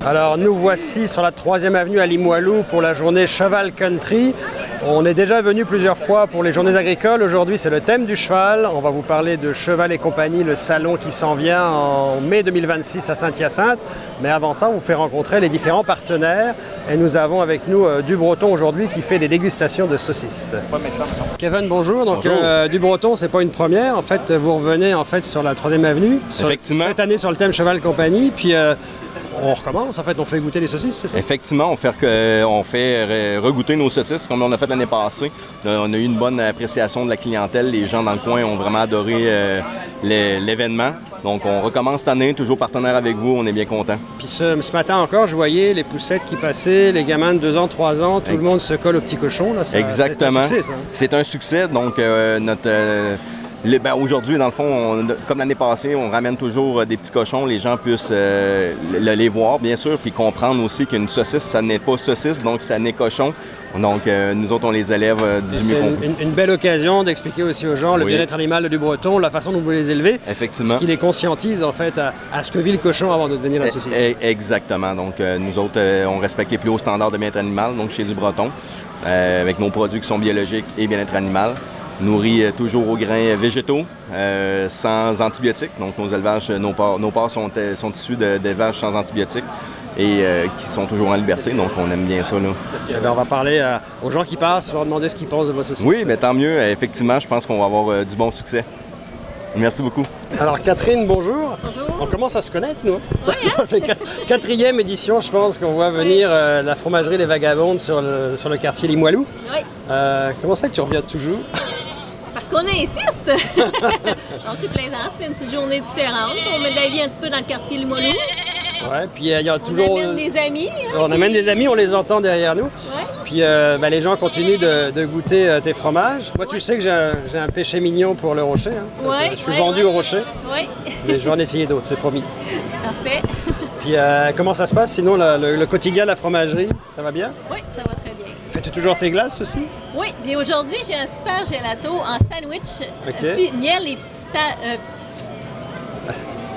Alors nous voici sur la 3e avenue à Limoilou pour la journée Cheval Country. On est déjà venu plusieurs fois pour les journées agricoles. Aujourd'hui c'est le thème du cheval. On va vous parler de Cheval et compagnie, le salon qui s'en vient en mai 2026 à Saint-Hyacinthe. Mais avant ça, on vous fait rencontrer les différents partenaires. Et nous avons avec nous Du Breton aujourd'hui qui fait des dégustations de saucisses. Kevin, bonjour. Donc bonjour. Du Breton, c'est pas une première. En fait, vous revenez sur la 3e avenue. Effectivement. Cette année sur le thème Cheval Compagnie. Puis on recommence, en fait, on fait goûter les saucisses, c'est ça? Effectivement, on fait regoûter nos saucisses comme on a fait l'année passée. On a eu une bonne appréciation de la clientèle. Les gens dans le coin ont vraiment adoré l'événement. Donc, on recommence cette année, toujours partenaire avec vous. On est bien contents. Puis ce matin encore, je voyais les poussettes qui passaient, les gamins de 2 ans, 3 ans, tout le monde se colle au petit cochon. Là, exactement. C'est un succès, ça. C'est un succès. Donc, aujourd'hui, dans le fond, comme l'année passée, on ramène toujours des petits cochons. Les gens puissent les voir, bien sûr, puis comprendre aussi qu'une saucisse, ça n'est pas saucisse, donc ça n'est cochon. Donc, nous autres, on les élève du mieux qu'on peut. Une belle occasion d'expliquer aussi aux gens le bien-être animal du Breton, la façon dont vous les élevez. Effectivement. Ce qui les conscientise, en fait, à ce que vit le cochon avant de devenir la saucisse. Exactement. Donc, nous autres, on respecte les plus hauts standards de bien-être animal, donc chez Du Breton, avec nos produits qui sont biologiques et bien-être animal. Nourris toujours aux grains végétaux, sans antibiotiques. Donc, nos élevages, nos porcs sont issus d'élevages sans antibiotiques et qui sont toujours en liberté. Donc, on aime bien ça, là. Eh bien, on va parler aux gens qui passent, leur demander ce qu'ils pensent de vos saucisses. Oui, mais tant mieux. Effectivement, je pense qu'on va avoir du bon succès. Merci beaucoup. Alors, Catherine, bonjour. Bonjour. On commence à se connaître, nous. Ça fait 4e édition, je pense, qu'on voit venir la fromagerie Les Vagabondes sur le quartier Limoilou. Oui. Comment ça que tu reviens toujours? Parce qu'on insiste! Donc c'est plaisant, ça fait une petite journée différente. On met de la vie un petit peu dans le quartier Limoilou. Ouais, puis il y a toujours... On amène des amis. On amène des amis, on les entend derrière nous. Ouais. Puis les gens continuent de goûter tes fromages. Moi, tu sais que j'ai un péché mignon pour le rocher. Hein. Ouais, je suis vendu au rocher. Oui. Mais je vais en essayer d'autres, c'est promis. Parfait. Puis comment ça se passe sinon, le quotidien de la fromagerie? Ça va bien? Oui, ça va très bien. Fais-tu toujours tes glaces aussi? Oui, bien aujourd'hui, j'ai un super gelato en sandwich, OK. miel et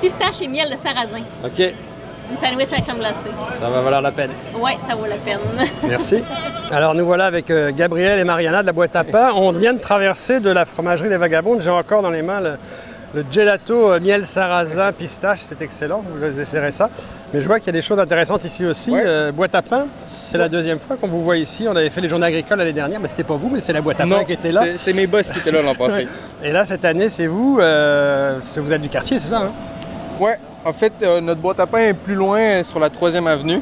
pistache et miel de sarrasin. OK, Une sandwich à crème glacée. ça va valoir la peine. Oui, ça vaut la peine. Merci. Alors nous voilà avec Gabriel et Mariana de la boîte à pain. On vient de traverser de la fromagerie Les Vagabondes. J'ai encore dans les mains le gelato miel sarrasin pistache. C'est excellent, vous essayerez ça. Mais je vois qu'il y a des choses intéressantes ici aussi. Ouais. Boîte à pain, c'est la 2e fois qu'on vous voit ici. On avait fait les journées agricoles l'année dernière, mais c'était pas vous, mais c'était la boîte à pain qui était là. C'était mes boss qui étaient là l'an passé. Et là, cette année, c'est vous. Vous êtes du quartier, c'est ça, hein? Ouais, en fait, notre boîte à pain est plus loin sur la 3e avenue.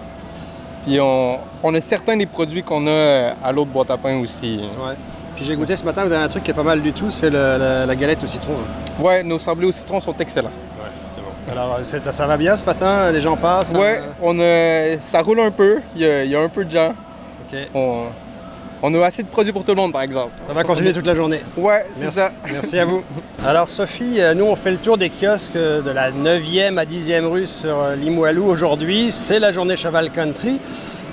Puis on a certains des produits qu'on a à l'autre boîte à pain aussi. Ouais. Puis j'ai goûté ce matin, vous avez un truc qui est pas mal du tout, c'est la galette au citron. Hein. Ouais, nos sablés au citron sont excellents. Ouais, c'est bon. Alors, ça va bien ce matin? Les gens passent? Ouais, ça roule un peu. Il y a un peu de gens. OK. On a assez de produits pour tout le monde, par exemple. Ça va continuer toute la journée. Ouais, c'est Merci. ça. Merci à vous. Alors Sophie, nous on fait le tour des kiosques de la 9e à 10e rue sur Limoilou aujourd'hui. C'est la journée Cheval Country.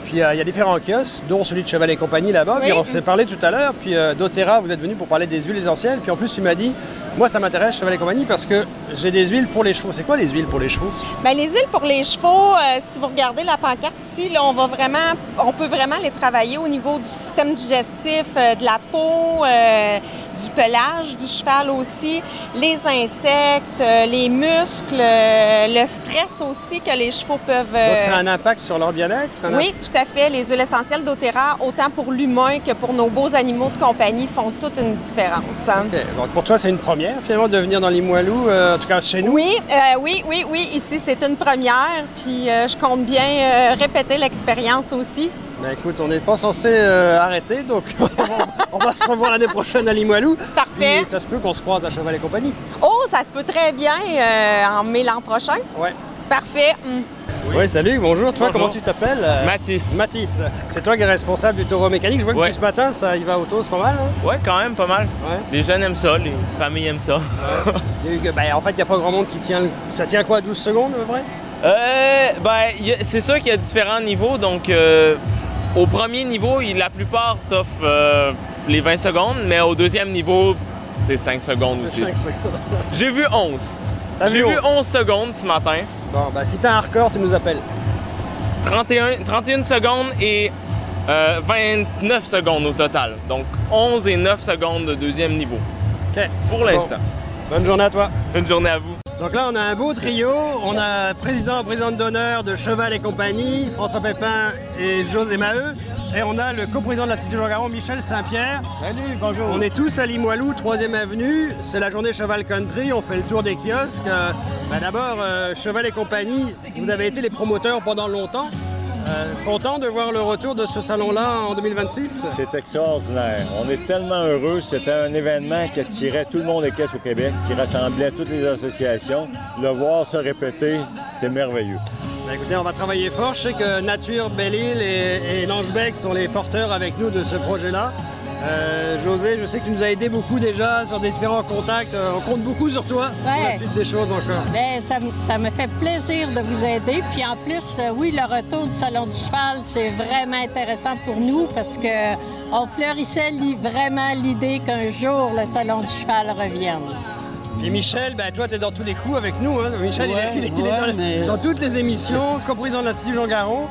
Puis il y a différents kiosques, dont celui de Cheval et compagnie là-bas. Oui. Puis on s'est parlé tout à l'heure. Puis d'Otera, vous êtes venu pour parler des huiles essentielles. Puis en plus tu m'as dit, moi ça m'intéresse Cheval et compagnie parce que j'ai des huiles pour les chevaux. C'est quoi les huiles pour les chevaux? Bien, les huiles pour les chevaux, si vous regardez la pancarte ici, là, on peut vraiment les travailler au niveau du système digestif, de la peau, du pelage du cheval aussi, les insectes, les muscles, le stress aussi que les chevaux peuvent... Donc ça a un impact sur leur bien-être? Oui, tout à fait. Les huiles essentielles d'Otera, autant pour l'humain que pour nos beaux animaux de compagnie, font toute une différence. OK. Donc pour toi, c'est une première finalement de venir dans Limoilou, en tout cas chez nous? Oui, oui. Ici, c'est une première. Puis je compte bien répéter l'expérience aussi. Ben écoute, on n'est pas censé arrêter, donc on va se revoir l'année prochaine à Limoilou. Parfait. Et ça se peut qu'on se croise à Cheval et compagnie. Oh, ça se peut très bien en mai l'an prochain. Ouais. Parfait. Oui, salut, bonjour. Toi, Bonjour. comment tu t'appelles? Mathis. Mathis. C'est toi qui es responsable du taureau mécanique. Je vois que Ouais. depuis ce matin, ça y va au taureau, c'est pas mal. Hein? Ouais, quand même, pas mal. Ouais. Les jeunes aiment ça, les familles aiment ça. Il y a eu ben, en fait, il n'y a pas grand monde qui tient. Ça tient quoi, 12 secondes à peu près? C'est sûr qu'il y a différents niveaux, donc au premier niveau, la plupart t'offrent les 20 secondes, mais au deuxième niveau, c'est 5 secondes ou 6. 5 secondes. J'ai vu 11. T'as J'ai vu vu 11 secondes ce matin. Bon, ben si t'as un record, tu nous appelles. 31 secondes et 29 secondes au total. Donc 11 et 9 secondes de deuxième niveau. OK. Pour l'instant. Bon. Bonne journée à toi. Bonne journée à vous. Donc là, on a un beau trio. On a présidente d'honneur de Cheval et compagnie, François Pépin et José Maheu. Et on a le coprésident de l'Institut Jean Garon, Michel Saint-Pierre. Salut, bonjour. On est tous à Limoilou, 3e avenue. C'est la journée Cheval Country. On fait le tour des kiosques. D'abord, Cheval et compagnie, vous avez été les promoteurs pendant longtemps. Content de voir le retour de ce salon-là en 2026? C'est extraordinaire. On est tellement heureux. C'était un événement qui attirait tout le monde des caisses au Québec, qui rassemblait toutes les associations. Le voir se répéter, c'est merveilleux. Ben écoutez, on va travailler fort. Je sais que Nature, Belle-Île et Langebec sont les porteurs avec nous de ce projet-là. José, je sais que tu nous as aidé beaucoup déjà sur des différents contacts. On compte beaucoup sur toi pour la suite des choses encore. Bien, ça me fait plaisir de vous aider. Puis en plus, oui, le retour du Salon du Cheval, c'est vraiment intéressant pour nous parce qu'on fleurissait vraiment l'idée qu'un jour, le Salon du Cheval revienne. Et Michel, ben toi, tu es dans tous les coups avec nous. Hein? Michel, il est dans toutes les émissions, co-président de l'Institut Jean Garon.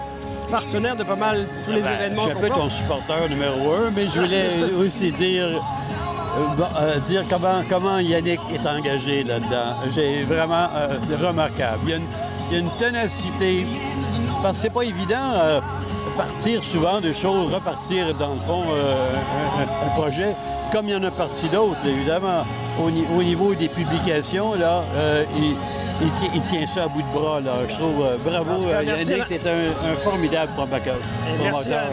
Partenaire de pas mal tous les événements. Je suis un peu ton supporter numéro 1, mais je voulais aussi dire comment Yannick est engagé là-dedans. J'ai vraiment, c'est remarquable. Il y a une ténacité, parce que c'est pas évident partir souvent de choses, repartir dans le fond un projet, comme il y en a parti d'autres, évidemment. Au niveau des publications, là, il tient ça à bout de bras, là. Je trouve, bravo, Yannick, tu es un formidable promoteur.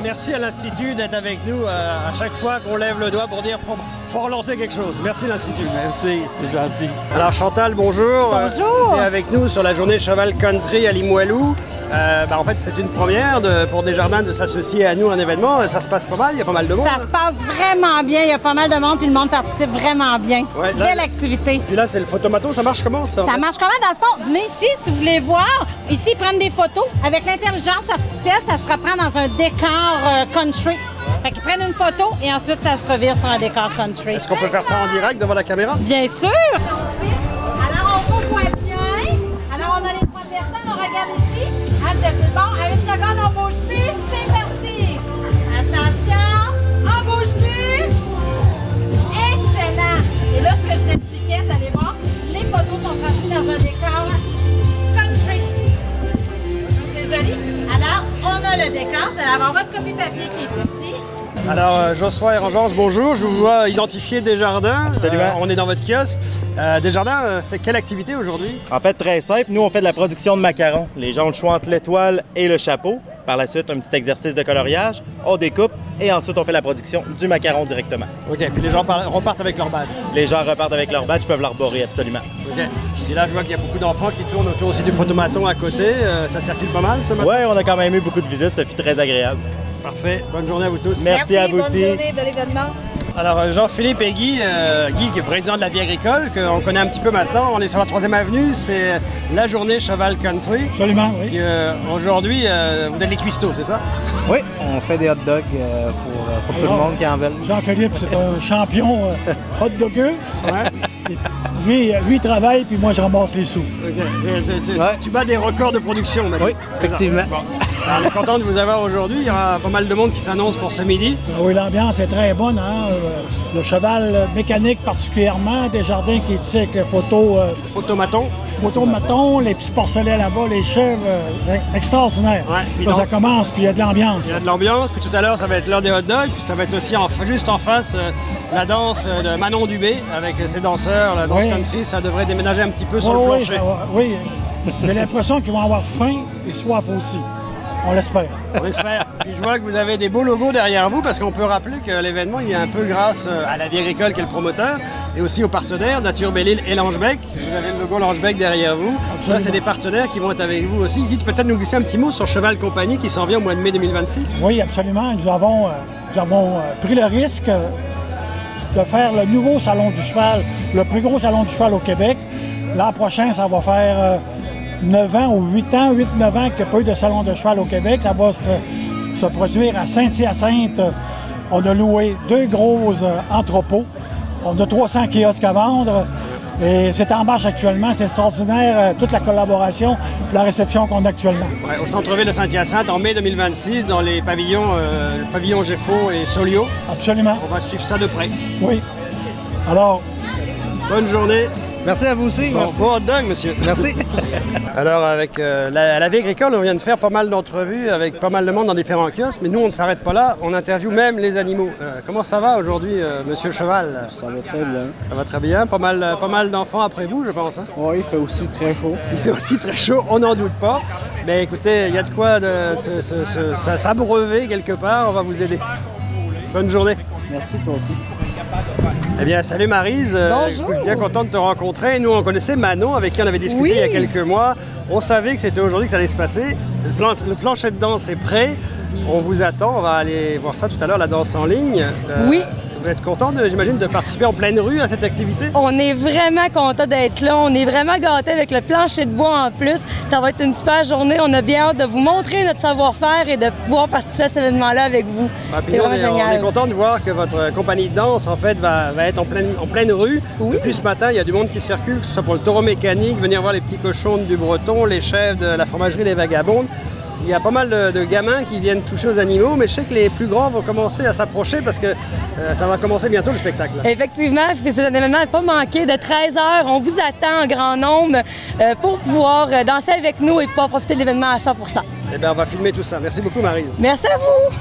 Merci à l'Institut d'être avec nous à chaque fois qu'on lève le doigt pour dire faut relancer quelque chose. Merci l'Institut. Merci, c'est gentil. Alors Chantal, bonjour. Bonjour. Tu es avec nous sur la journée Cheval Country à Limoilou. En fait, c'est une première pour Desjardins de s'associer à nous à un événement. Ça se passe pas mal, il y a pas mal de monde. Ça se passe vraiment bien, il y a pas mal de monde, puis le monde participe vraiment bien. Ouais, belle activité. Puis là, c'est le photomaton, ça marche comment ça? Ça marche comment dans le fond? Venez ici si vous voulez voir. Ici, ils prennent des photos. Avec l'intelligence artificielle, ça se reprend dans un décor country. Fait qu'ils prennent une photo et ensuite, ça se revire sur un décor country. Est-ce qu'on peut faire ça en direct devant la caméra? Bien sûr! Alors, on vous voit bien. Alors, on a les 3 personnes, on regarde ici. Vous êtes bon, à 1 seconde, on bouge plus, c'est parti! Attention, on bouge plus! Excellent! Et là, ce que je t'expliquais, vous allez voir, les photos sont franchies dans un décor country. C'est joli? Alors, on a le décor, vous allez avoir votre copie papier qui est ici. Alors, Jossois et Rangeorges, bonjour. Je vous vois identifier Desjardins. Absolument. On est dans votre kiosque. Desjardins fait quelle activité aujourd'hui? En fait, très simple. Nous, on fait de la production de macarons. Les gens ont le choix entre l'étoile et le chapeau. Par la suite, un petit exercice de coloriage. On découpe et ensuite, on fait la production du macaron directement. OK. Puis les gens repartent avec leur badge. Les gens repartent avec leur badge, peuvent l'arborer, absolument. OK. Et là, je vois qu'il y a beaucoup d'enfants qui tournent autour aussi du photomaton à côté. Ça circule pas mal, ce matin? Oui, on a quand même eu beaucoup de visites. Ça fut très agréable. Parfait. Bonne journée à vous tous. Merci à vous bonne aussi. journée de l'événement. Alors, Jean-Philippe et Guy, Guy qui est président de la vie agricole, qu'on connaît un petit peu maintenant. On est sur la 3e avenue, c'est la journée Cheval Country. Absolument, oui. Aujourd'hui, vous êtes les cuistots, c'est ça? Oui, on fait des hot dogs pour tout le monde qui en veut. Jean-Philippe, c'est un champion hot dogger. Ouais. Lui, il travaille, puis moi, je ramasse les sous. Okay. Tu bats des records de production maintenant. Oui, effectivement. Bon. Alors, on est content de vous avoir aujourd'hui. Il y aura pas mal de monde qui s'annonce pour ce midi. Oui, l'ambiance est très bonne. Hein? Le cheval mécanique particulièrement, Desjardins qui est ici avec les photos... Photomaton. Photomaton, les petits porcelets là-bas, les chèvres, extraordinaire. Ouais, là, ça commence, puis il y a de l'ambiance. Il y a de l'ambiance, puis tout à l'heure, ça va être l'heure des hot dogs, puis ça va être aussi juste en face la danse de Manon Dubé avec ses danseurs, la danse country. Ça devrait déménager un petit peu sur le plancher. Oui, j'ai l'impression qu'ils vont avoir faim et soif aussi. On l'espère. On espère. Puis je vois que vous avez des beaux logos derrière vous parce qu'on peut rappeler que l'événement, il est un peu grâce à la vie agricole qui est le promoteur et aussi aux partenaires, Nature, Belle-Île et Langebec. Vous avez le logo Langebec derrière vous. Absolument. Ça, c'est des partenaires qui vont être avec vous aussi. Guy, tu peux peut-être nous glisser un petit mot sur Cheval Compagnie qui s'en vient au mois de mai 2026? Oui, absolument. Nous avons pris le risque de faire le nouveau Salon du Cheval, le plus gros Salon du Cheval au Québec. L'an prochain, ça va faire 9 ans ou 8 ans, 8-9 ans qu'il n'y a pas eu de salon de cheval au Québec. Ça va se produire à Saint-Hyacinthe. On a loué 2 gros entrepôts. On a 300 kiosques à vendre. Et c'est en marche actuellement. C'est extraordinaire, toute la collaboration et la réception qu'on a actuellement. Ouais, au centre-ville de Saint-Hyacinthe, en mai 2026, dans les pavillons, le pavillon Géfo et Solio. Absolument. On va suivre ça de près. Oui. Alors, bonne journée. Merci à vous aussi. Bon, Merci. bon hot dog, monsieur. Merci. Alors, avec la vie agricole, on vient de faire pas mal d'entrevues avec pas mal de monde dans différents kiosques, mais nous, on ne s'arrête pas là, on interviewe même les animaux. Comment ça va aujourd'hui, monsieur Cheval? Ça va très bien. Ça va très bien. Pas mal d'enfants après vous, je pense. Hein? Oui, il fait aussi très chaud. Il fait aussi très chaud, on n'en doute pas. Mais écoutez, il y a de quoi s'abreuver quelque part, on va vous aider. Bonne journée. Merci, toi aussi. Eh bien, salut Maryse. Bonjour. Je suis bien content de te rencontrer. Nous, on connaissait Manon, avec qui on avait discuté il y a quelques mois. On savait que c'était aujourd'hui que ça allait se passer. Le plancher de danse est prêt. On vous attend. On va aller voir ça tout à l'heure, la danse en ligne. Oui. Vous êtes content, j'imagine, de participer en pleine rue à cette activité? On est vraiment content d'être là. On est vraiment gâtés avec le plancher de bois en plus. Ça va être une super journée. On a bien hâte de vous montrer notre savoir-faire et de pouvoir participer à cet événement-là avec vous. C'est vraiment génial. On est content de voir que votre compagnie de danse, en fait, va être en pleine rue. Oui. Depuis ce matin, il y a du monde qui circule, que ce soit pour le taureau mécanique, venir voir les petits cochons du Breton, les chefs de la fromagerie Les Vagabondes. Il y a pas mal de gamins qui viennent toucher aux animaux, mais je sais que les plus grands vont commencer à s'approcher parce que ça va commencer bientôt le spectacle. Effectivement, c'est un événement à ne pas manquer de 13h. On vous attend en grand nombre pour pouvoir danser avec nous et pouvoir profiter de l'événement à 100%. Eh bien, on va filmer tout ça. Merci beaucoup, Maryse. Merci à vous.